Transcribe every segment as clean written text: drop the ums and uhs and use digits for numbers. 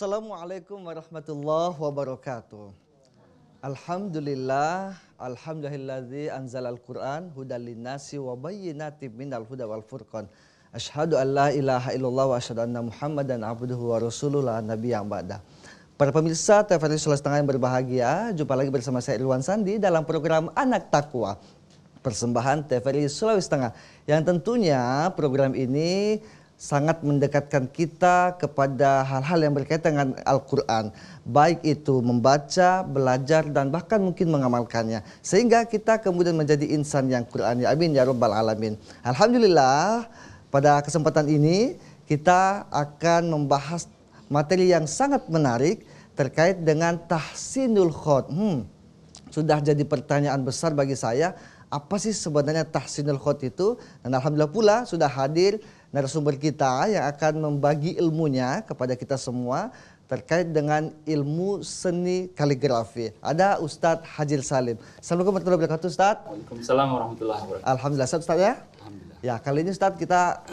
Assalamualaikum warahmatullahi wabarakatuh. Alhamdulillah, alhamdulillahilladzi anzalal Qur'an hudal linnasi wa bayyinatin minal huda wal furqan. Asyhadu an la ilaha illallah wa asyhadu anna Muhammadan abduhu wa rasuluhu la nabiyya ba'da. Para pemirsa TVRI Sulawesi Tengah yang berbahagia, jumpa lagi bersama saya Irwan Sandi dalam program Anak Takwa, persembahan TVRI Sulawesi Tengah, yang tentunya program ini sangat mendekatkan kita kepada hal-hal yang berkaitan dengan Al-Quran. Baik itu membaca, belajar, dan bahkan mungkin mengamalkannya. Sehingga kita kemudian menjadi insan yang Qur'ani. Amin ya Rabbal Alamin. Alhamdulillah, pada kesempatan ini kita akan membahas materi yang sangat menarik terkait dengan tahsinul khot. Sudah jadi pertanyaan besar bagi saya, apa sih sebenarnya tahsinul khot itu? Dan alhamdulillah pula sudah hadir narasumber kita yang akan membagi ilmunya kepada kita semua terkait dengan ilmu seni kaligrafi. Ada Ustadz Hajil Salim. Assalamualaikum warahmatullahi wabarakatuh, Ustadz. Waalaikumsalam warahmatullahi wabarakatuh. Alhamdulillah, Ustadz ya. Alhamdulillah. Ya, kali ini Ustadz kita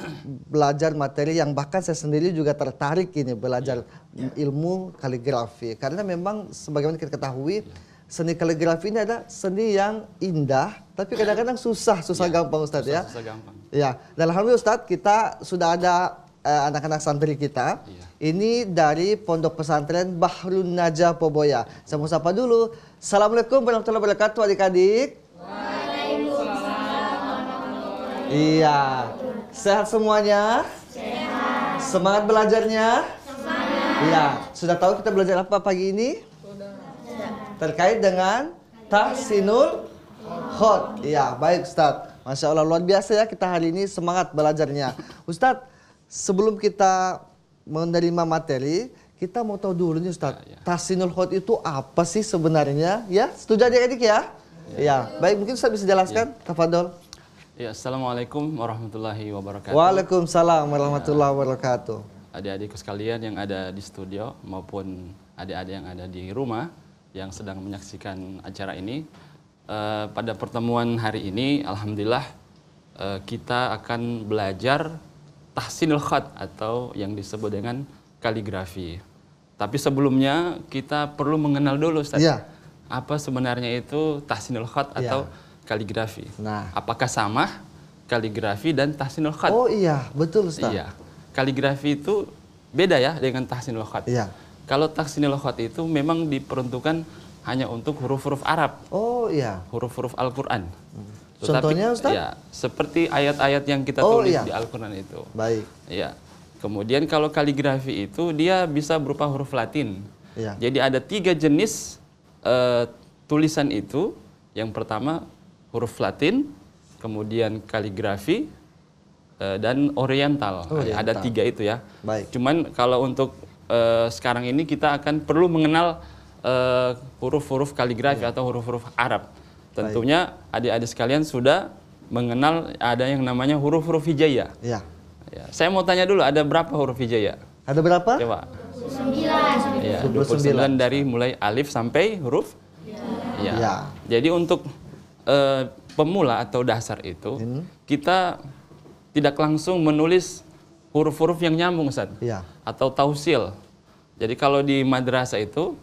belajar materi yang bahkan saya sendiri juga tertarik ini belajar ilmu kaligrafi. Karena memang sebagaimana kita ketahui, seni kaligrafi ini adalah seni yang indah, tapi kadang-kadang susah gampang, Ustadz ya. Susah gampang. Ya, dan alhamdulillah Ustadz kita sudah ada anak-anak santri kita. Ini dari Pondok Pesantren Bahrun Najah Poboya. Saya mau sapa dulu. Assalamualaikum warahmatullahi wabarakatuh adik-adik. Waalaikumsalam. Iya. Sehat semuanya? Sehat. Semangat belajarnya? Semangat. Iya. Sudah tahu kita belajar apa pagi ini? Sudah. Terkait dengan tahsinul khot. Iya, baik Ustadz. Masya Allah, luar biasa ya kita hari ini semangat belajarnya. Ustadz, sebelum kita menerima materi, kita mau tahu dulu nih Ustadz, tahsinul khot itu apa sih sebenarnya? Ya, setuju adik-adik ya? Ya, baik, mungkin Ustadz bisa jelaskan, tafadhol. Ya, Assalamualaikum warahmatullahi wabarakatuh. Waalaikumsalam warahmatullahi wabarakatuh. Adik-adikku sekalian yang ada di studio maupun adik-adik yang ada di rumah yang sedang menyaksikan acara ini. Pada pertemuan hari ini, alhamdulillah kita akan belajar tahsinul khat atau yang disebut dengan kaligrafi. Tapi sebelumnya kita perlu mengenal dulu, Ustaz. Ya. Apa sebenarnya itu tahsinul khat atau kaligrafi? Nah, apakah sama kaligrafi dan tahsinul khat? Oh iya, betul Ustaz. Iya. Kaligrafi itu beda ya dengan tahsinul khat. Iya. Kalau tahsinul khat itu memang diperuntukkan hanya untuk huruf-huruf Arab. Oh iya. Huruf-huruf Al-Quran. Contohnya Ustaz? Ya, seperti ayat-ayat yang kita tulis di Al-Quran itu. Baik. Ya. Kemudian kalau kaligrafi itu dia bisa berupa huruf Latin. Ya. Jadi ada 3 jenis tulisan itu. Yang pertama huruf Latin, kemudian kaligrafi, dan oriental. Ada 3 itu ya. Baik. Cuman kalau untuk sekarang ini kita akan perlu mengenal huruf-huruf kaligrafi atau huruf-huruf Arab. Tentunya adik-adik sekalian sudah mengenal ada yang namanya huruf-huruf hijaiyah. Ya. Ya. Saya mau tanya dulu, ada berapa huruf hijaiyah? Ada berapa? Coba. 29. Ya, 29 dari mulai alif sampai huruf ya. Ya. Jadi untuk pemula atau dasar itu kita tidak langsung menulis huruf-huruf yang nyambung, Ustaz. Ya. Atau tausil. Jadi kalau di madrasah itu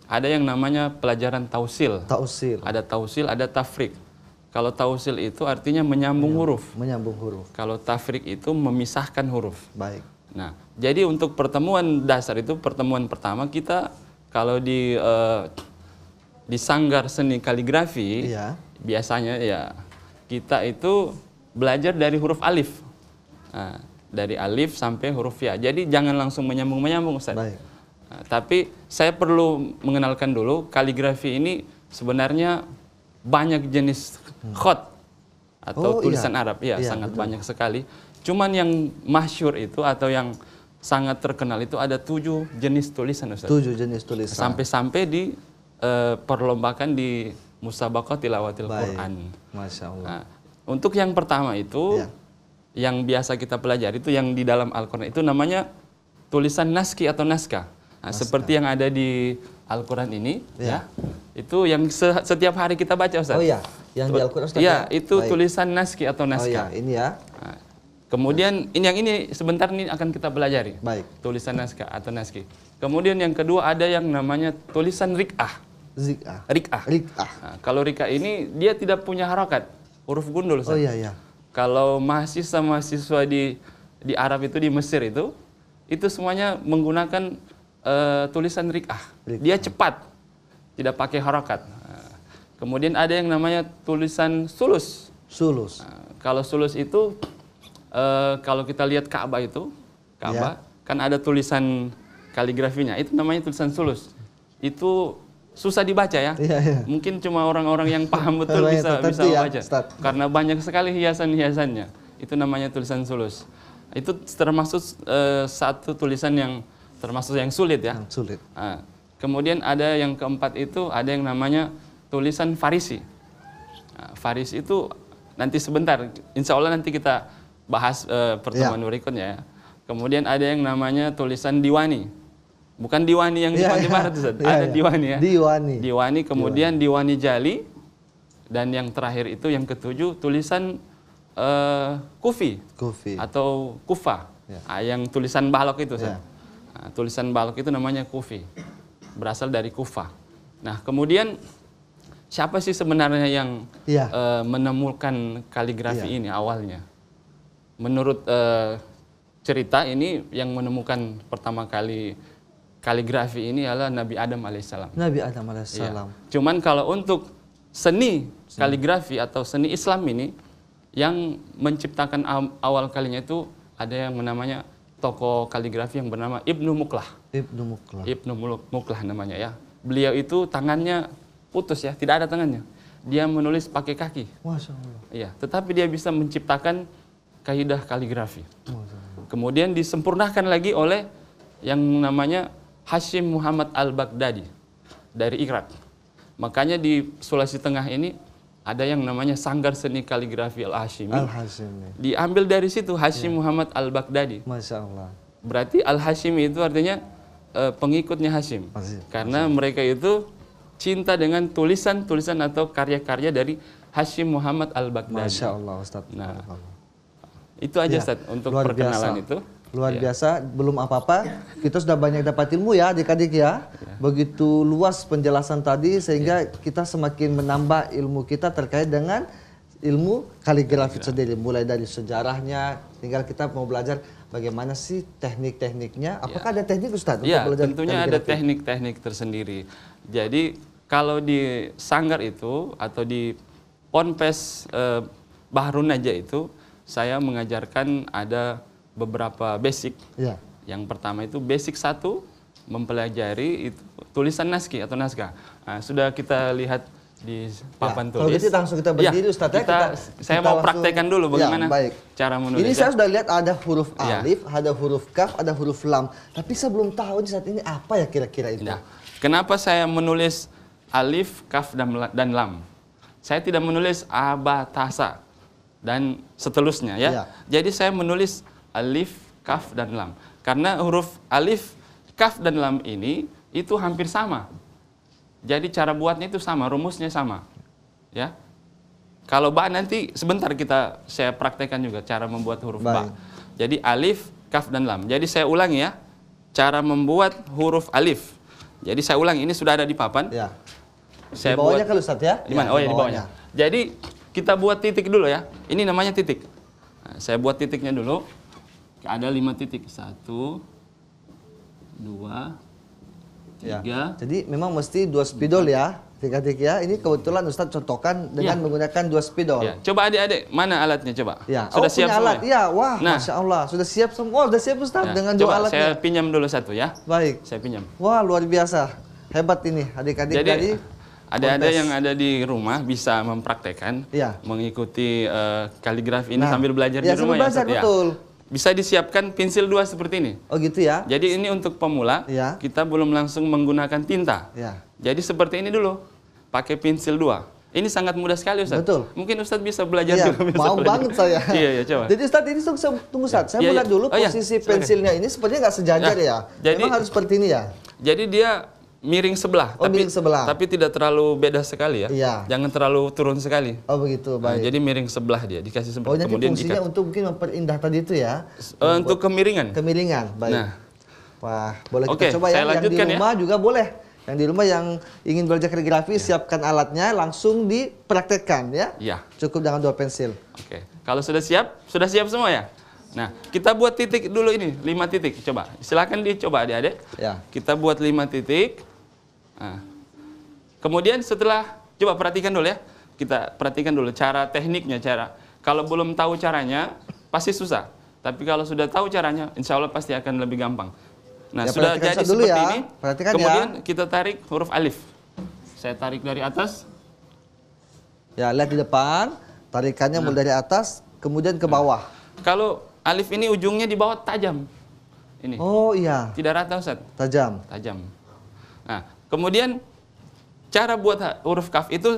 ada yang namanya pelajaran tausil. Tausil. Ada tausil, ada tafrik. Kalau tausil itu artinya menyambung huruf. Menyambung huruf. Kalau tafrik itu memisahkan huruf. Baik. Nah, jadi untuk pertemuan dasar itu, pertemuan pertama kita kalau di sanggar seni kaligrafi, biasanya ya kita itu belajar dari huruf alif. Nah, dari alif sampai huruf ya. Jadi jangan langsung menyambung-menyambung, Ustaz. Baik. Nah, tapi saya perlu mengenalkan dulu kaligrafi ini sebenarnya banyak jenis khot atau tulisan Arab. Ya, sangat betul. Banyak sekali. Cuman yang masyhur itu atau yang sangat terkenal itu ada 7 jenis tulisan, Ustaz. 7 jenis tulisan. Sampai-sampai di perlombakan di Musabaqah Tilawatil Quran. Masya Allah. Nah, untuk yang pertama itu yang biasa kita pelajari itu yang di dalam Al-Quran itu namanya tulisan naski atau naskah. Nah, seperti yang ada di Al-Quran ini, ya, itu yang setiap hari kita baca, Ustaz. Oh iya, yang di Al-Quran, Ustaz. Iya, itu tulisan naski atau naskah. Oh iya, ini ya. Nah, kemudian yang ini sebentar ini akan kita pelajari. Baik. Tulisan naskah atau naski. Kemudian yang kedua ada yang namanya tulisan rik'ah. Zik'ah. Rik'ah. Rik'ah. Nah, kalau rik'ah ini dia tidak punya harokat, huruf gundul. Oh iya, iya. Kalau mahasiswa di Arab itu, di Mesir itu semuanya menggunakan tulisan rik'ah. Dia cepat, tidak pakai harokat. Nah, kemudian ada yang namanya tulisan sulus. Sulus. Nah, kalau sulus itu kalau kita lihat Ka'bah itu, kan ada tulisan kaligrafinya, itu namanya tulisan sulus. Itu susah dibaca ya. Iya, iya. Mungkin cuma orang-orang yang paham betul bisa membaca. Karena banyak sekali hiasan-hiasannya. Itu namanya tulisan sulus. Itu termasuk satu tulisan yang termasuk yang sulit ya. Sulit. Nah, kemudian ada yang keempat itu ada yang namanya tulisan farisi. Nah, farisi itu nanti sebentar, insya Allah nanti kita bahas pertemuan berikutnya ya. Kemudian ada yang namanya tulisan diwani. Bukan diwani yang di Pantai Barat, Ustaz. Ada diwani ya. Diwani, kemudian diwani jali. Dan yang terakhir itu yang ketujuh tulisan kufi. Atau kufa. Nah, yang tulisan balok itu, Ustaz. Nah, tulisan balok itu namanya kufi. Berasal dari kufa. Nah, kemudian siapa sih sebenarnya yang menemukan kaligrafi ini awalnya? Menurut cerita ini yang menemukan pertama kali kaligrafi ini adalah Nabi Adam alaihissalam. Nabi Adam alaihissalam. Ya. Cuman kalau untuk seni kaligrafi atau seni Islam ini yang menciptakan awal kalinya itu ada yang namanya tokoh kaligrafi yang bernama Ibnu Muqlah. Ibnu Muqlah namanya ya. Beliau itu tangannya putus ya, tidak ada tangannya. Dia menulis pakai kaki. Masya Allah. Iya, tetapi dia bisa menciptakan kaidah kaligrafi. Kemudian disempurnakan lagi oleh yang namanya Hashim Muhammad Al-Baghdadi dari Irak. Makanya di Sulawesi Tengah ini ada yang namanya Sanggar Seni Kaligrafi Al-Hashimi. Diambil dari situ Hashim Muhammad Al-Baghdadi. Masya Allah. Berarti Al-Hashimi itu artinya pengikutnya Hashim. Karena mereka itu cinta dengan tulisan-tulisan atau karya-karya dari Hashim Muhammad Al-Baghdadi. Masya Allah, Ustaz. Nah, itu aja Ustaz untuk perkenalan itu. Luar biasa, belum apa-apa. Kita sudah banyak dapat ilmu ya adik-adik ya. Begitu luas penjelasan tadi sehingga kita semakin menambah ilmu kita terkait dengan ilmu kaligrafi sendiri. Mulai dari sejarahnya, tinggal kita mau belajar bagaimana sih teknik-tekniknya. Apakah ada teknik Ustaz? Iya, tentunya ada teknik-teknik tersendiri. Jadi kalau di Sanggar itu atau di Ponpes Bahrun Naja itu saya mengajarkan ada beberapa basic. Yang pertama itu basic 1, mempelajari itu tulisan naskah atau naskah. Nah, sudah kita lihat di papan tulis. Kalau gitu langsung kita berdiri Ustaz ya. Saya mau praktekkan dulu bagaimana cara menulis. Ini saya sudah lihat ada huruf alif, ada huruf kaf, ada huruf lam. Tapi saya belum tahu saat ini apa ya kira-kira itu. Kenapa saya menulis alif, kaf, dan lam? Saya tidak menulis abatasa dan seterusnya ya. Jadi saya menulis alif, kaf, dan lam. Karena huruf alif, kaf, dan lam ini itu hampir sama. Jadi cara buatnya itu sama, rumusnya sama. Ya. Kalau ba nanti sebentar saya praktekkan juga cara membuat huruf ba. Jadi alif, kaf, dan lam. Jadi saya ulangi ya. Cara membuat huruf alif. Jadi saya ulangi, ini sudah ada di papan. Saya di bawahnya kalau Ustaz ya? Di mana? Oh ya di bawahnya. Jadi kita buat titik dulu ya. Ini namanya titik. Nah, saya buat titiknya dulu. Ada 5 titik. 1, 2, 3. Jadi memang mesti 2 spidol ya, adik-adik ya. Ini kebetulan Ustaz contohkan dengan menggunakan 2 spidol. Coba adik-adik, mana alatnya coba? Sudah siap semua? Alat. Wah, Masya Allah. Sudah siap semua. Sudah siap Ustaz dengan 2 alatnya. Saya pinjam dulu 1 ya. Baik. Saya pinjam. Wah, luar biasa. Hebat ini adik-adik dari ada yang ada di rumah bisa mempraktekkan, mengikuti kaligrafi ini sambil belajar di rumah ya. Belajar, betul. Bisa disiapkan pensil 2 seperti ini. Oh gitu ya. Jadi ini untuk pemula, kita belum langsung menggunakan tinta. Jadi seperti ini dulu, pakai pensil 2. Ini sangat mudah sekali Ustaz. Betul. Mungkin Ustaz bisa belajar juga. Mau banget saya. Iya, coba. Jadi Ustaz ini tunggu Ustaz. Saya melihat dulu posisi pensilnya ini sepertinya nggak sejajar ya. Memang harus seperti ini ya. Jadi dia miring sebelah, tapi tidak terlalu beda sekali ya. Jangan terlalu turun sekali. Oh begitu, baik. Jadi miring sebelah dia, dikasih sebelah. Kemudian fungsinya untuk mungkin memperindah tadi itu ya. Untuk kemiringan. Kemiringan, baik. Nah, Wah, boleh Oke, kita coba saya ya. Yang di lanjutkan ya. rumah juga boleh. Yang di rumah yang ingin belajar kaligrafi, siapkan alatnya, langsung dipraktekkan ya. Iya. Cukup dengan 2 pensil. Oke, kalau sudah siap semua ya? Nah, kita buat titik dulu ini, 5 titik. Coba, silakan dicoba adik-adik. Ya. Kita buat 5 titik. Nah, kemudian setelah, coba perhatikan dulu ya. Kita perhatikan dulu cara tekniknya, Kalau belum tahu caranya, pasti susah. Tapi kalau sudah tahu caranya, insya Allah pasti akan lebih gampang. Nah, Ya, sudah perhatikan jadi dulu seperti ya. ini. Perhatikan Kemudian ya. kita tarik huruf alif. Saya tarik dari atas. Ya, lihat di depan, tarikannya mulai dari atas, kemudian ke bawah. Kalau alif ini ujungnya di bawah tajam. Ini. Oh iya, Tidak rata, Ustaz. tajam. Tajam. Nah, kemudian cara buat huruf kaf itu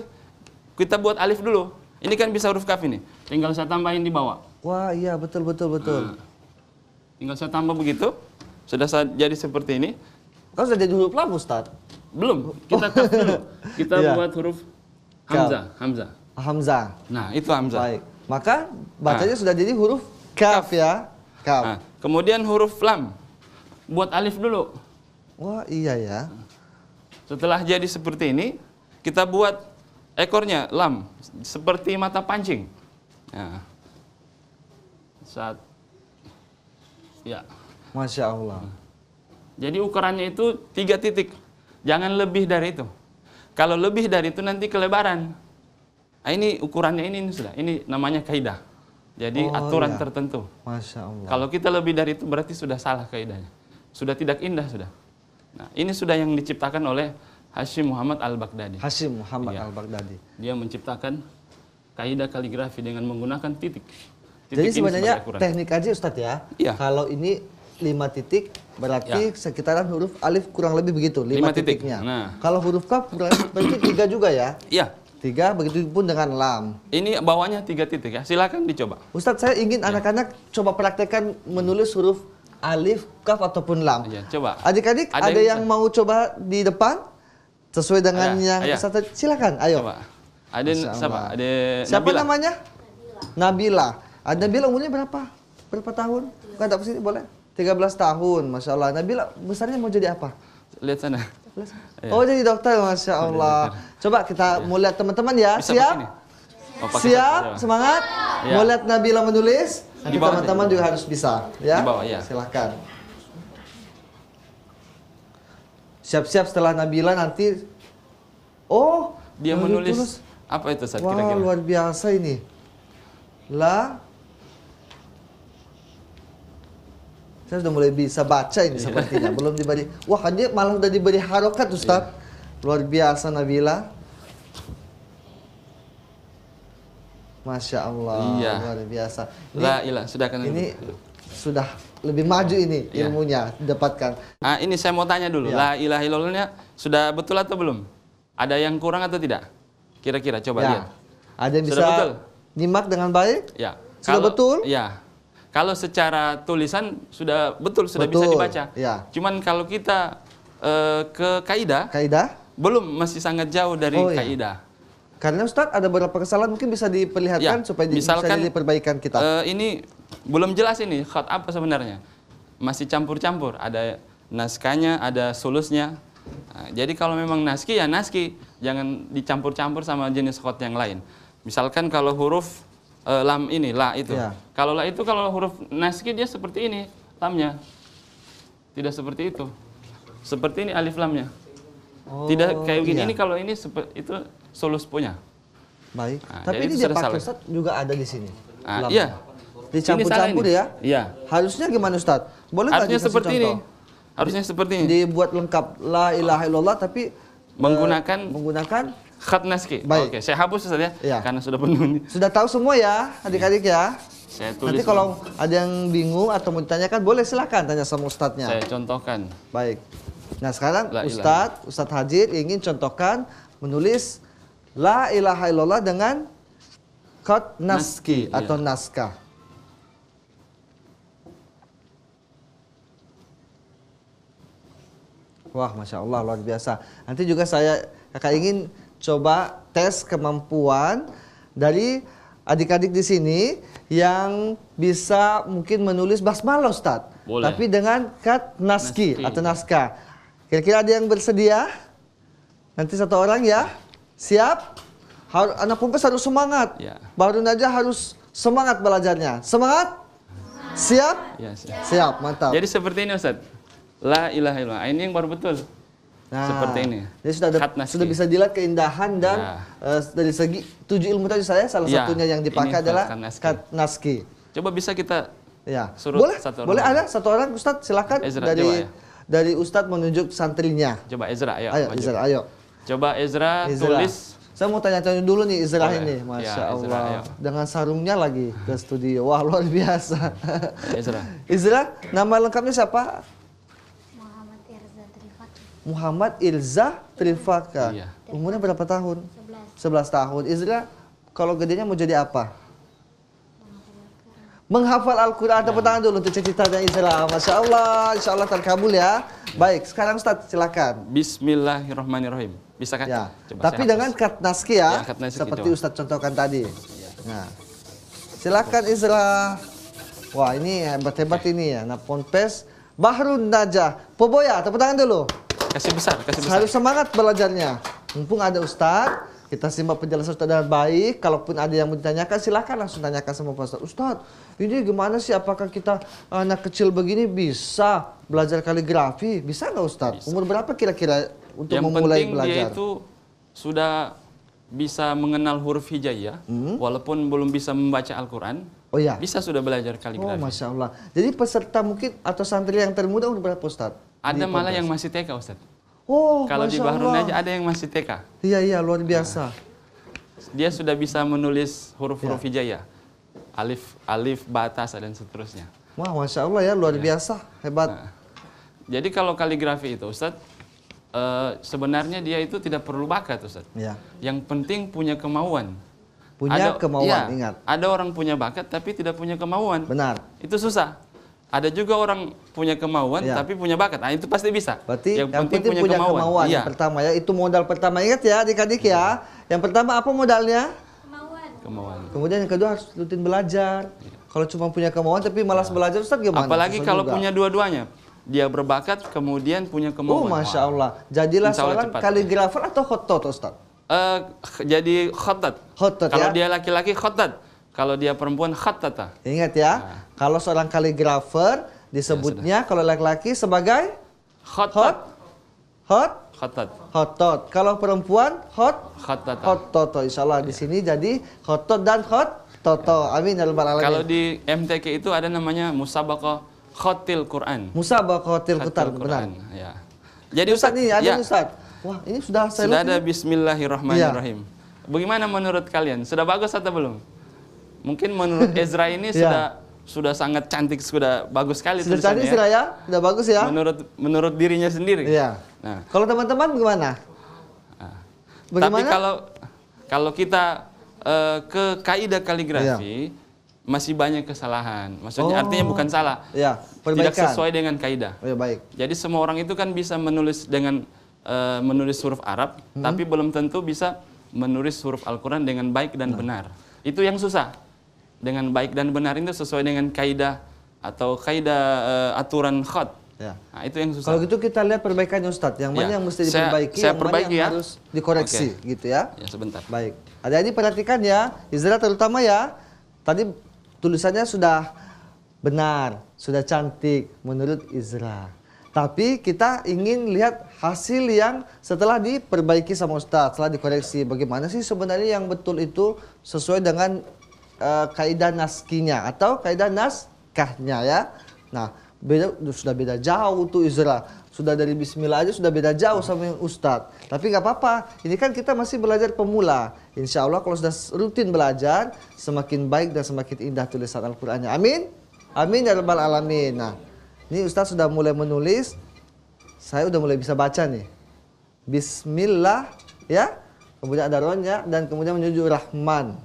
kita buat alif dulu. Ini kan bisa huruf kaf ini. Tinggal saya tambahin di bawah. Wah iya, betul. Nah, tinggal saya tambah begitu. Sudah jadi seperti ini. Kan sudah jadi huruf lam, Ustaz? Belum, kita kaf dulu. Kita Iya. buat huruf Kaf. Hamzah. Hamzah. Nah, itu Hamzah. Baik. Maka bacanya sudah jadi huruf kaf ya. Kaf. Nah, kemudian huruf lam. Buat alif dulu. Wah iya ya. Setelah jadi seperti ini, kita buat ekornya lam seperti mata pancing. Nah. Ya. Masya Allah. Jadi ukurannya itu 3 titik. Jangan lebih dari itu. Kalau lebih dari itu nanti kelebaran. Nah, ini ukurannya ini sudah. Ini namanya kaidah. Jadi Oh, aturan iya. tertentu. Masya Allah. Kalau kita lebih dari itu berarti sudah salah kaidahnya. Sudah tidak indah sudah. Nah, ini sudah yang diciptakan oleh Hashim Muhammad Al-Baghdadi. Hashim Muhammad Iya. Al-Baghdadi. Dia menciptakan kaidah kaligrafi dengan menggunakan titik. Jadi ini sebenarnya sebagai ukuran. teknik aja Ustadz ya. Iya. Kalau ini 5 titik berarti sekitaran huruf alif kurang lebih begitu 5 5 titik. titiknya. Nah. Kalau huruf kaf kurang lebih berarti 3 juga ya. Iya. 3, begitu pun dengan lam. Ini bawahnya 3 titik ya. Silakan dicoba. Ustadz, saya ingin anak-anak coba praktekkan menulis huruf alif, kaf ataupun lam. Iya, coba. Adik-adik Ada ada yang yang mau coba di depan sesuai dengan Ada, yang ayo. Ustadz, silakan. Ayo. Coba. Ada Masya siapa? Allah. Ada Siapa Nabila. namanya? Nabila. Nabila umurnya berapa? Berapa tahun? Bukan tak sini boleh. 13 tahun, Masya Allah. Nabila besarnya mau jadi apa? Lihat sana. Iya. Oh jadi dokter, Masya Allah. Coba kita mau lihat teman-teman ya. Bisa Siap? begini. Oh, pakai Siap? satu, Semangat? Iya. Mau lihat Nabila menulis? Nanti Di bawah, teman-teman juga harus bisa. Ya? Di bawah, iya. Silakan. Siap-siap setelah Nabila nanti. Oh, Dia baru menulis apa itu Ustaz Wah, kira-kira? luar biasa ini. La. Saya sudah mulai bisa baca ini sepertinya. Belum diberi. Wah, kan dia malah udah diberi harokat, Ustaz. Luar biasa Nabila. Masya Allah, Iya. luar biasa. La ilah, sudah kan. Ini sudah lebih maju ini Iya. ilmunya didapatkan. Ah, ini saya mau tanya dulu. Iya. La ilaha illallahnya sudah betul atau belum? Ada yang kurang atau tidak? Kira-kira coba Ya. lihat. Ada yang Sudah bisa betul? nyimak dengan baik? Ya. Sudah betul? Ya. Kalau secara tulisan sudah betul, sudah bisa Betul, dibaca. ya. Cuman kalau kita ke kaidah, Kaidah? belum, masih sangat jauh dari Oh, iya. kaidah. Karena Ustadz ada beberapa kesalahan mungkin bisa diperlihatkan Ya, supaya bisa misalkan, jadi perbaikan kita. Ini belum jelas ini khat apa sebenarnya. Masih campur-campur. Ada naskahnya, ada sulusnya. Nah, jadi kalau memang naski ya naski, jangan dicampur-campur sama jenis khat yang lain. Misalkan kalau huruf lam ini, la itu. Ya. Kalau la itu kalau huruf naski dia seperti ini lamnya. Tidak seperti itu. Seperti ini alif lamnya. Oh, Tidak kayak begini. iya. Ini kalau ini itu sulus punya. Baik. Nah, Tapi jadi ini itu dia sudah pakai salah. Ustadz juga ada di sini. Ah, Lamnya. iya. Dicampur-campur Ini salah ya? ini. Iya. Harusnya gimana Ustadz? Boleh nggak Harusnya dikasih seperti ini. contoh? Harusnya seperti ini. Dibuat lengkap la ilaha illallah tapi menggunakan Khat naski. Baik. Oke, saya hapus Ustaz ya. Iya. Karena sudah penuh ini. sudah tahu semua ya adik-adik ya. Saya tulis. Nanti kalau ada yang bingung atau mau ditanyakan boleh silakan tanya sama ustadznya. saya contohkan. Baik. Nah sekarang La ilaha. Ustadz Hajir ingin contohkan menulis la ilaha illallah dengan khat naski Naski, atau iya. naskah. Wah, Masya Allah, luar biasa. Nanti juga kakak ingin coba tes kemampuan dari adik-adik di sini yang bisa mungkin menulis basmalah, Ustadz. Boleh. Tapi dengan kat naski Naski. atau naskah. Kira-kira ada yang bersedia? Nanti satu orang ya. Siap? Anak Ponpes harus semangat. Ya. Baru Naja harus semangat belajarnya. Semangat? Siap? Ya, siap. Siap, mantap. Jadi seperti ini Ustaz. La ilaha illallah. Ini yang baru betul. Nah, seperti ini. Jadi sudah bisa dilihat keindahan dan dari segi 7 ilmu tadi saya salah Ya, satunya yang dipakai ini adalah kat naski. kat naski. Coba bisa kita Ya. Suruh Boleh, satu orang. boleh ada satu orang Ustadz silakan Ezra, coba ya. dari Ustadz menunjuk santrinya. coba Ezra, ayo. Ayo maju. Ezra, ayo. Coba Ezra, Ezra. tulis. Saya mau tanya-tanya dulu nih Ezra Boleh. ini, Ya, Masya Ezra, Allah. ayo. Dengan sarungnya lagi ke studio, wah luar biasa. Ezra. Ezra, nama lengkapnya siapa? Muhammad Irza Trifaki. Muhammad Ilza Trifaka. Iya. Umurnya berapa tahun? 11. 11 tahun. Ezra, kalau gedenya mau jadi apa? Menghafal Al-Quran. Tepuk tangan dulu untuk cita-citanya Ezra. Masya Allah, insya Allah terkabul ya. Baik, sekarang Ustadz silakan. Bismillahirrahmanirrahim. Bisa kan? Ya, Coba tapi saya dengan hapus. kat naski ya, Ya, kat naski, seperti coba. Ustadz contohkan tadi. Nah, silakan Ezra. Wah, ini hebat-hebat ini ya. Nah, Ponpes Bahrun Najah. Poboya, tepuk tangan dulu. Kasih besar, kasih besar. Harus semangat belajarnya. Mumpung ada Ustadz, kita simak penjelasan Ustadz dengan baik. Kalaupun ada yang mau ditanyakan, silakan langsung tanyakan sama Pak Ustadz. Ustadz, ini gimana sih? Apakah kita anak kecil begini bisa belajar kaligrafi? Bisa nggak Ustadz? Bisa. Umur berapa kira-kira untuk Yang memulai penting belajar? dia itu sudah bisa mengenal huruf hijaiyah, walaupun belum bisa membaca Al-Quran, Oh ya. bisa sudah belajar Oh, kaligrafi. Masya Allah. Jadi peserta mungkin atau santri yang termuda umur berapa Ustadz? Ada Di malah Ponpes? yang masih TK, Ustaz. Oh, Kalau di Masya Bahrun Allah. aja ada yang masih TK. Iya, iya, luar biasa. Dia sudah bisa menulis huruf-huruf Ya. hijaiyah. Alif, ba, ta, sa, dan seterusnya. Wah, Masya Allah ya, luar biasa. Hebat. Nah, jadi kalau kaligrafi itu, Ustaz, sebenarnya dia itu tidak perlu bakat, Ustaz. Ya. Yang penting punya kemauan. Punya kemauan, iya, ingat. Ada orang punya bakat tapi tidak punya kemauan. Benar. Itu susah. Ada juga orang punya kemauan Ya. tapi punya bakat. Nah, itu pasti bisa. Berarti yang penting punya kemauan. Iya. Yang pertama ya, itu modal pertama. Ingat ya adik-adik ya. Yang pertama apa modalnya? Kemauan. Kemudian yang kedua harus rutin belajar. Kalau cuma punya kemauan tapi malas belajar, Ustaz gimana? Apalagi Susah kalau juga. punya dua-duanya. Dia berbakat kemudian punya Oh, kemauan. Masya Wah. Allah. Jadilah Insya Allah seorang cepat. kaligrafer atau khotot, Ustaz? Jadi khotat. Khotot Kalau ya. dia laki-laki khotat. Kalau dia perempuan khatata. Ingat ya, kalau seorang kaligrafer disebutnya kalau laki-laki sebagai Khotat. hot, Khotat. hotot. Kalau perempuan Khatata. hototo. Insya Allah di sini jadi hotot dan hototo. Amin ya rabbal alamin. Kalau di MTQ itu ada namanya musabaqah khotil Quran. Musabaqatil Khatil Quran, benar. Ya. Jadi Ustaz nih, ada ya, nih, Ustaz. Wah, ini sudah saya sudah lihat ada ini. Bismillahirrahmanirrahim. Bagaimana menurut kalian? Sudah bagus atau belum? Mungkin menurut Ezra ini Iya. sudah sangat cantik, sudah bagus sekali Sudah cantik tulisannya. sudah ya? Sudah bagus ya? Menurut dirinya sendiri. Iya. Nah, Kalau teman-teman gimana? tapi kalau kita ke kaidah kaligrafi masih banyak kesalahan. Maksudnya Oh. artinya bukan salah. Ya, Tidak perbaikan. sesuai dengan kaidah. Oh, ya, baik. Jadi semua orang itu kan bisa menulis dengan menulis huruf Arab, tapi belum tentu bisa menulis huruf Al-Quran dengan baik dan benar. Itu yang susah. Dengan baik dan benar itu sesuai dengan kaidah atau kaidah aturan khat. Ya. Nah, itu yang susah. Kalau gitu kita lihat perbaikannya Ustadz. Yang mana Ya. yang mesti Saya diperbaiki, yang mana perbaiki yang ya. harus dikoreksi, gitu ya. Ya, sebentar. Baik. Adik-adik perhatikan ya, Izra terutama ya. Tadi tulisannya sudah benar, sudah cantik menurut Izra. Tapi kita ingin lihat hasil yang setelah diperbaiki sama Ustadz, setelah dikoreksi. Bagaimana sih sebenarnya yang betul itu sesuai dengan kaidah naskinya atau kaidah naskahnya ya. Nah, sudah beda jauh tuh Izra. Sudah dari Bismillah aja sudah beda jauh sama yang Ustadz. Tapi nggak apa-apa, ini kan kita masih belajar pemula. Insya Allah kalau sudah rutin belajar, semakin baik dan semakin indah tulisan Al-Qur'annya. Amin? Amin ya rabbal alamin. Nah, ini Ustadz sudah mulai menulis. Saya udah mulai bisa baca nih. Bismillah ya. Kemudian ada ronnya dan kemudian menuju Rahman.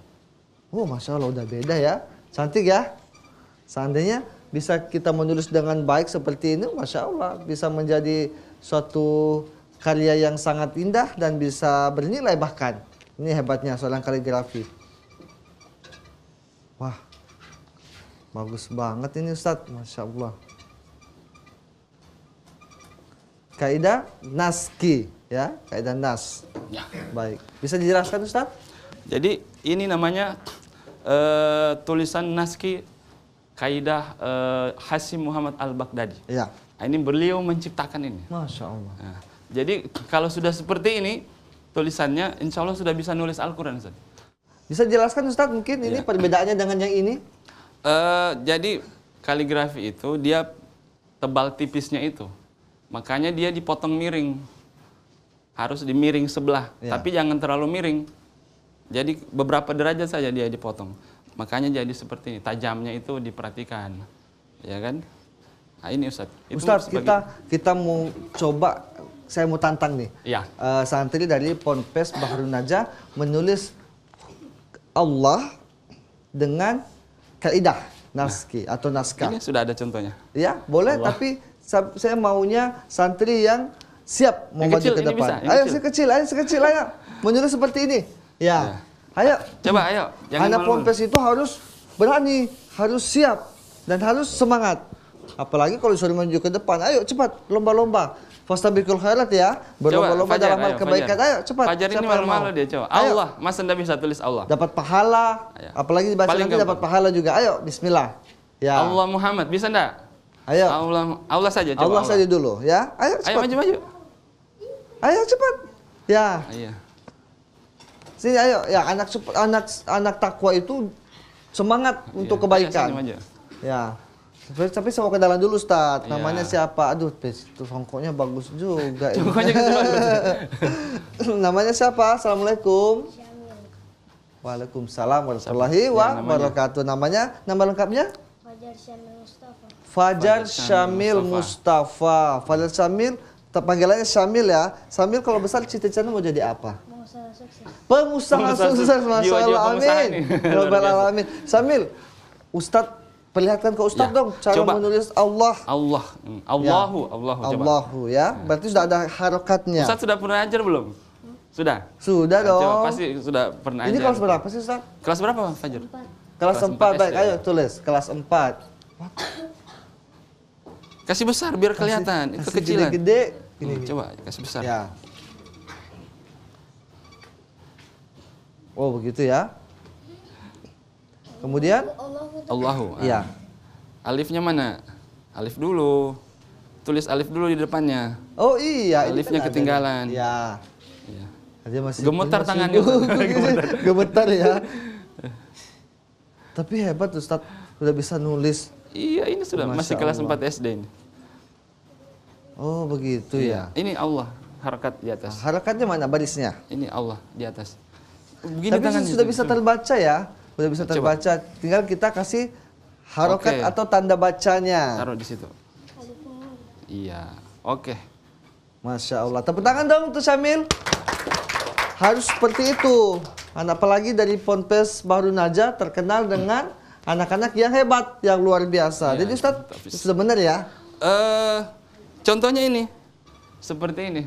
Oh, Masya Allah udah beda ya. Cantik ya. Seandainya bisa kita menulis dengan baik seperti ini, Masya Allah bisa menjadi suatu karya yang sangat indah dan bisa bernilai bahkan. Ini hebatnya seorang kaligrafi. Wah, bagus banget ini Ustadz, Masya Allah. kaidah naski, ya, kaidah nas. Ya. Baik. Bisa dijelaskan Ustaz? Jadi ini namanya tulisan naski kaidah Hasyim Muhammad Al-Baghdadi. Ya. Nah, ini beliau menciptakan ini. Masya Allah. Nah, jadi kalau sudah seperti ini tulisannya, insya Allah sudah bisa nulis Al-Quran, Ustaz. Bisa jelaskan Ustaz mungkin ini Iya. perbedaannya dengan yang ini? Jadi kaligrafi itu dia tebal tipisnya itu, makanya dia dipotong miring, harus dimiring sebelah, Ya. tapi jangan terlalu miring. Jadi beberapa derajat saja dia dipotong, makanya jadi seperti ini. Tajamnya itu diperhatikan, ya kan? Nah ini Ustaz. Itu Ustaz, sebagai- kita mau coba, saya mau tantang nih. Ya. Santri dari Ponpes Bahrun Najah menulis Allah dengan kaidah naski atau naskah. Ini sudah ada contohnya. Ya, boleh, Allah. tapi saya maunya santri yang siap mau Yang maju kecil, ke ini depan. bisa, yang Ayo, kecil. sekecil, ayo. Menulis seperti ini. Ya. Ayo. Coba, ayo. Jangan Anak malu-malu. Ponpes itu harus berani, harus siap, dan harus semangat. Apalagi kalau disuruh maju ke depan. Ayo, cepat, lomba-lomba. Fastabiqul khairat ya. Berlomba-lomba Fajar, dalam hal ayo, kebaikan. Fajar. Ayo, cepat. Fajar ini Siapa yang malu-malu mau? dia, coba. Ayo. Allah, masa Anda bisa tulis Allah? Dapat pahala. Ayo. Apalagi dibaca Paling nanti dapat gampang. pahala juga. Ayo, bismillah. Ya. Allah Muhammad, bisa enggak? Ayo. Allah saja, coba Allah saja dulu ya. Ayo Ayo cepat. maju. Ayo cepat. Ya. Iya. Sini ayo ya, anak takwa itu semangat untuk Iya. kebaikan. Ayo, sini maju. Ya. Tapi saya mau kenalan dulu Ustaz. Iya. Namanya siapa? Aduh, itu rongkoknya bagus juga. ini. Rongkoknya kecil banget. Namanya siapa? Assalamualaikum. Syamil. Waalaikumsalam warahmatullahi Ya, namanya. wabarakatuh. Nama lengkapnya? Fajar Syamil Mustafa. Fajar Fajar Syamil Syamil Mustafa. Fajar Syamil, panggilannya Syamil ya. Syamil kalau besar cita-citanya mau jadi apa? Pengusaha sukses. Pengusaha Pengusaha sukses, sukses. Masya Jiwa-jiwa Allah, pengusaha amin. nih. Rabbal Luar biasa. alamin. Syamil, Ustadz, perlihatkan ke Ustadz Ya, dong cara coba. menulis Allah. Allah. Allahu coba. Allahu ya. Berarti sudah ada harokatnya. Ustaz sudah pernah ajar belum? Sudah. Sudah Nah, dong. Coba, pasti sudah pernah Ini ajar. kelas berapa sih Ustadz? Kelas berapa, Bang Fajar? Empat. Kelas Kelas 4, 4 baik. SD. Ayo tulis, kelas 4. Kasih besar biar kelihatan. Itu Kasih kecilan. gede-gede. Ini. Coba kasih besar. Ya. Oh begitu ya. Kemudian, Allahu. ya. Alifnya mana? Alif dulu. Tulis alif dulu di depannya. Oh iya. ini Alifnya kan ada. ketinggalan. Ya. Iya. Dia masih Gemetar masih tangannya, gugup, Ustaz. Gemetar ya. Tapi hebat Ustaz, udah bisa nulis. Iya, ini sudah Masya masih kelas Allah. 4 SD ini. Oh begitu ya. Ini Allah, harakat di atas. Harakatnya mana barisnya? Ini Allah di atas. Begini Tapi tangannya, sudah Ustaz. bisa terbaca ya. Sudah bisa Coba. terbaca. Tinggal kita kasih harokat Oke. atau tanda bacanya. Taruh di situ. Iya. Oke. Masya Allah. Tepuk tangan dong untuk Syamil. Harus seperti itu. Apalagi dari Ponpes Bahrun Najah terkenal dengan anak-anak yang hebat, yang luar biasa. Iya, Jadi Ustaz, tapi- sudah benar ya? Contohnya ini. Seperti ini.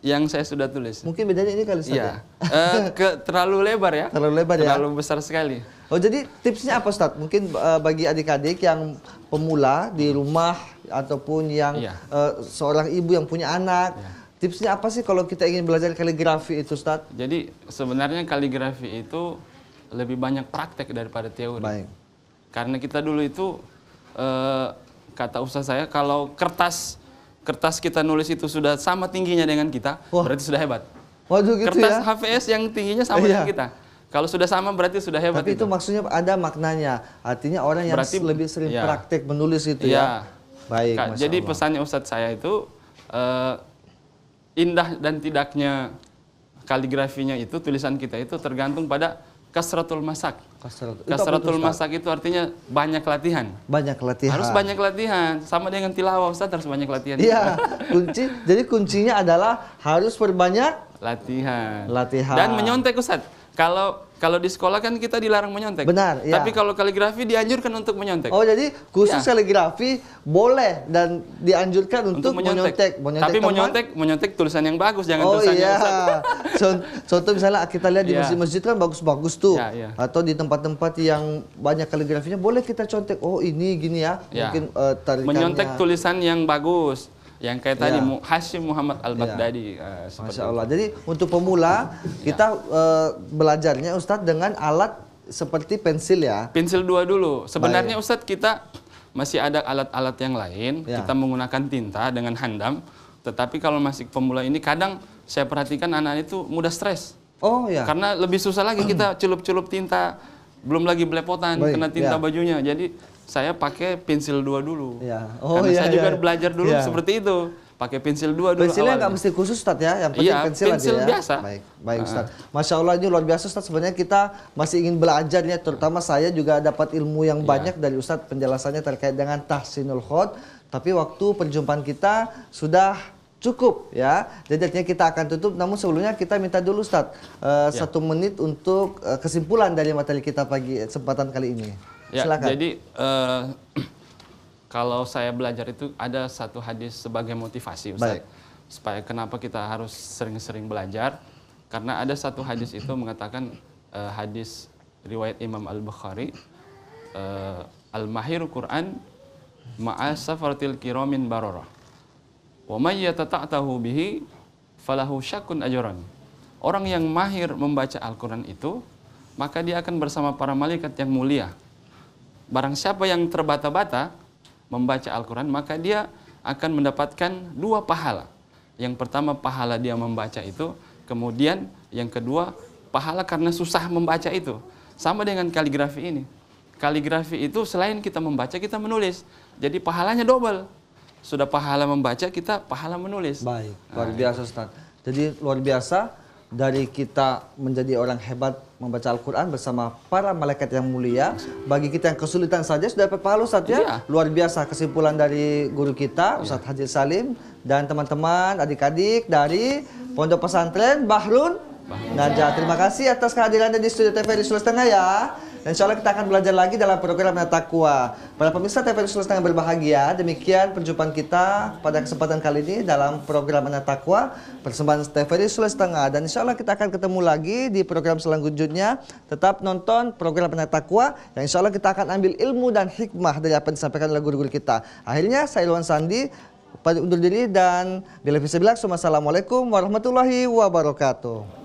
Yang saya sudah tulis. Mungkin bedanya ini kali Ustaz ya? Iya. Terlalu lebar ya. Terlalu lebar ya? Terlalu besar sekali. Oh jadi tipsnya apa Ustaz? Mungkin bagi adik-adik yang pemula di rumah ataupun yang Iya. seorang ibu yang punya anak, tipsnya apa sih kalau kita ingin belajar kaligrafi itu Ustaz? Jadi sebenarnya kaligrafi itu lebih banyak praktek daripada teori. Baik. Karena kita dulu itu kata ustaz saya kalau kertas kita nulis itu sudah sama tingginya dengan kita, Wah. berarti sudah hebat. Waduh gitu Kertas ya? HVS yang tingginya sama Iya. dengan kita. Kalau sudah sama berarti sudah hebat. Tapi itu maksudnya ada maknanya. Artinya orang yang Berarti- lebih sering iya. praktek menulis itu Iya. ya? Baik, Masya Jadi Allah. pesannya ustadz saya itu indah dan tidaknya kaligrafinya itu, tulisan kita itu tergantung pada kasratul masak. Kasratul. Itu apa Kasratul itu, Ustaz? masak itu artinya banyak latihan. Banyak latihan. Harus banyak latihan. Sama dengan tilawah Ustaz harus banyak latihan. Iya, jadi kuncinya adalah harus berbanyak Latihan. Latihan. Dan menyontek Ustaz. Kalau di sekolah kan kita dilarang menyontek. Benar, iya. Tapi kalau kaligrafi dianjurkan untuk menyontek. Oh jadi khusus Iya. kaligrafi boleh dan dianjurkan untuk menyontek. Tapi teman. menyontek tulisan yang bagus, jangan Oh tulisan yang iya. Ustaz. Contoh misalnya kita lihat di Iya. masjid-masjid kan bagus-bagus tuh. Iya, iya. Atau di tempat-tempat yang banyak kaligrafinya boleh kita contek. Oh ini gini ya. Ya. Mungkin tarikannya. Menyontek tulisan yang bagus, Yang kayak tadi Ya. Hashim Muhammad Al-Baghdadi. Seperti Masya Allah. Jadi untuk pemula kita belajarnya Ustadz dengan alat seperti pensil ya. Pensil 2 dulu. Sebenarnya Ustadz kita masih ada alat-alat yang lain. Ya. Kita menggunakan tinta dengan handam. Tetapi kalau masih pemula ini kadang saya perhatikan anak itu mudah stres. Oh ya. Karena lebih susah lagi kita celup-celup tinta. Belum lagi belepotan, Baik, kena tinta ya. bajunya. Jadi saya pakai pensil 2 dulu. Ya. Oh, Karena iya, saya juga iya. belajar dulu Ya. seperti itu. Pakai pensil 2 dulu Pensilnya awalnya. nggak mesti khusus Ustadz ya, yang penting Iya, pensil pensil aja ya. biasa. Baik, baik Ustadz. Masya Allah ini luar biasa Ustadz. Sebenarnya kita masih ingin belajar ya, terutama saya juga dapat ilmu yang banyak dari Ustadz penjelasannya terkait dengan tahsinul khod. Tapi waktu perjumpaan kita sudah cukup ya. Jadi artinya kita akan tutup. Namun sebelumnya kita minta dulu Ustadz 1 menit untuk kesimpulan dari materi kita pagi kesempatan kali ini. Ya, Silakan. jadi kalau saya belajar itu ada satu hadis sebagai motivasi Ustaz. Baik. Supaya kenapa kita harus sering-sering belajar. Karena ada satu hadis itu mengatakan hadis riwayat Imam Al-Bukhari. Al-mahiru Qur'an ma'asafaratil kiramin bararah. Wa may yatata'tahu bihi falahu syakun ajran. Orang yang mahir membaca Al-Qur'an itu, maka dia akan bersama para malaikat yang mulia. Barang siapa yang terbata-bata membaca Al-Qur'an, maka dia akan mendapatkan 2 pahala. Yang pertama pahala dia membaca itu, kemudian yang kedua pahala karena susah membaca itu. Sama dengan kaligrafi ini. Kaligrafi itu selain kita membaca, kita menulis. Jadi pahalanya double. Sudah pahala membaca, kita pahala menulis. Baik, luar biasa Ustaz. Jadi luar biasa dari kita menjadi orang hebat membaca Al-Quran bersama para malaikat yang mulia. Bagi kita yang kesulitan saja sudah dapat pahala Ustaz ya. Iya. Luar biasa kesimpulan dari guru kita Ustaz Haji Salim dan teman-teman adik-adik dari Pondok Pesantren Bahrun Najah. Terima kasih atas kehadirannya di studio TVRI Sulawesi Tengah ya. Dan insya Allah kita akan belajar lagi dalam program Takwa. Para pemirsa TVRI Sulawesi Tengah berbahagia, demikian perjumpaan kita pada kesempatan kali ini dalam program Takwa persembahan TVRI Sulawesi Tengah. Dan insya Allah kita akan ketemu lagi di program selanjutnya. Tetap nonton program Takwa yang insya Allah kita akan ambil ilmu dan hikmah dari apa yang disampaikan oleh guru-guru kita. Akhirnya saya Ilwan Sandi undur diri dan bila bisa bilang, assalamualaikum warahmatullahi wabarakatuh.